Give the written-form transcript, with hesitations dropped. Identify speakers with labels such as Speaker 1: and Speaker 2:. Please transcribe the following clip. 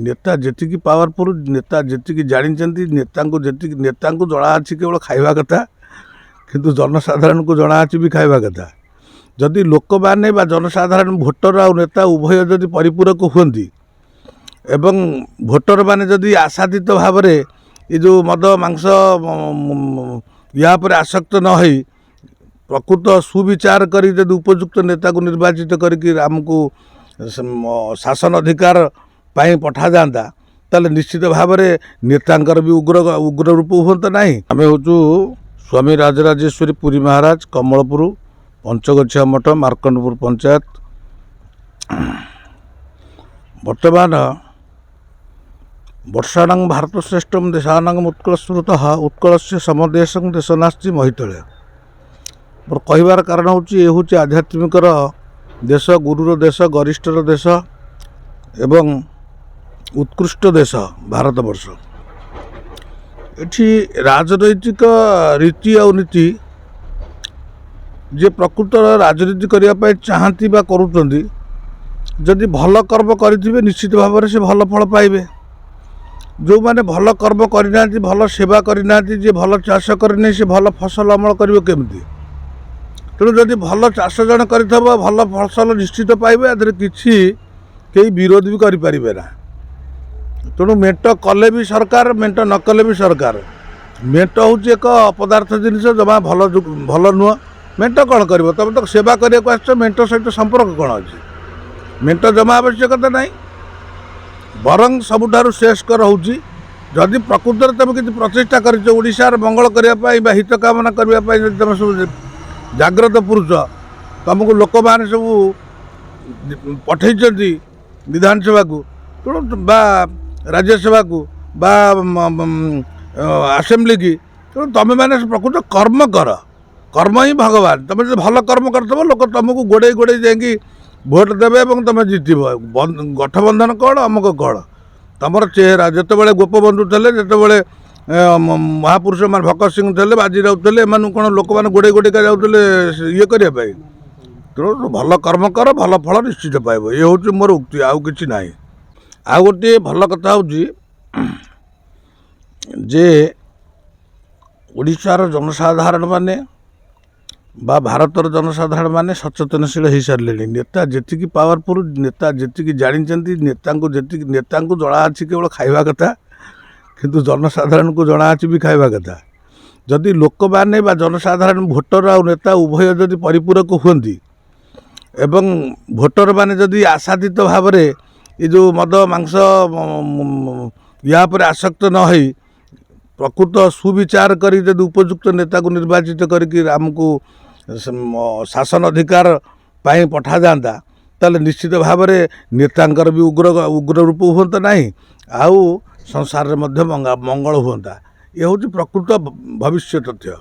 Speaker 1: नेता जी पावरफुल नेता जी जानी नेता को जना अच्छी केवल खाइबा कथा किंतु जनसाधारण को जना अच्छी भी खाइबा कथा जदि लोक मैंने जनसाधारण भोटर आ नेता उभय जदि परिपूरक हुंती एवं भोटर माने जदि आशातीत भाव में ये जो मद मांस या पर आसक्त न हो प्रकृत सुविचार करी जदि उपयुक्त नेता को निर्वाचित करके आमको शासन अधिकार पाई पठा जाता ताले निश्चित भाव में नेतांकर भी उग्र रूप हुंता ना। आम हूँ स्वामी राजराजेश्वरी पुरी महाराज कमलपुर पंचगछिया मठ मार्कंडपुर पंचायत। वर्तमान वर्षाणां भारत श्रेष्ठम देशानां उत्कलस्मृत उत्कल से समदेश देश नास्ति महितले मोर कहबार कारण हूँ ये हूँ आध्यात्मिकर देश गुरुर देश गरिष्ठर देश एवं उत्कृष्ट देश भारत वर्ष। एठी राजनैतिक रीति और नीति जे प्रकृत राजनीति करने चाहती बा करुँच जदि भल कर्म करेंगे निश्चित भाव में से भल फल पाइबे। जो मैंने भल कर्म करना भल सेवा करना जे भल चाष करनी से भल फसल अमल करेंगे केमती। तेणु जदि भल चाष जन कर भल फसल निश्चित पाइबे आदि किसी कई विरोध भी करें ना। तेणु मेट कले भी सरकार मेट न कले भी सरकार मेट हूँ एक अपदार्थ जिनस जमा भल भल नुह मेट कौन कर तुम तो सेवा करने को आस मेट सहित संपर्क कौन अच्छे मेट जमा आवश्यकता ना बरं सबुठारु श्रेष्ठकर हूँ जदि प्रकृत तुम किसी प्रचेषा कर मंगल करने हित कामना करने तुम सब जाग्रत पुरुष तुमको लोक मैंने सब पठे विधानसभा को तेणु बा राज्यसभा को बा आसेम्बली की तेणु तुम मैंने प्रकृत कर्म कर कर्म ही भगवान तुम जो भल कर्म करते लोक तुमको गोड़े गोड़े जाकि भोट देवे और तुम जितब गठबंधन कौन अमुक कौन तुम चेहरा जिते बड़े गोपबंधु थे जिते महापुरुष मान भगत सिंह थे बाजीराव थे एम कौन लोक मैंने गोड़े गोड़े जाते ये करने तेणु भल कर्म कर भल फल निश्चित पाइब ये हूँ मोर उक्ति आउ कि ना। आ गोटे भल कथा हूँ जे ओडिशार जनसाधारण माने बा भारतर जनसाधारण माने सचेतनशील हो सारे नेता जी पावरफुल नेता जी जानी नेता को जना अच्छी केवल खाइबा कथा किंतु जनसाधारण को जना अच्छी भी खाइबा कथा जदि लोक मैंने जनसाधारण भोटर आ नेता उभय जदि परिपूरक हुंती एवं भोटर माने जदि आशातीत भाव में ये जो मद मांस या पर आसक्त न हो प्रकृत सुविचार करी जदि उपयुक्त नेता को निर्वाचित करके आमको शासन अधिकार पाई पठा जाता ताले निश्चित भाव में नेतांकर भी उग्र रूप हुंता ना आउ संसार में मंगल हुंता। ये हूँ प्रकृत भविष्य तथ्य।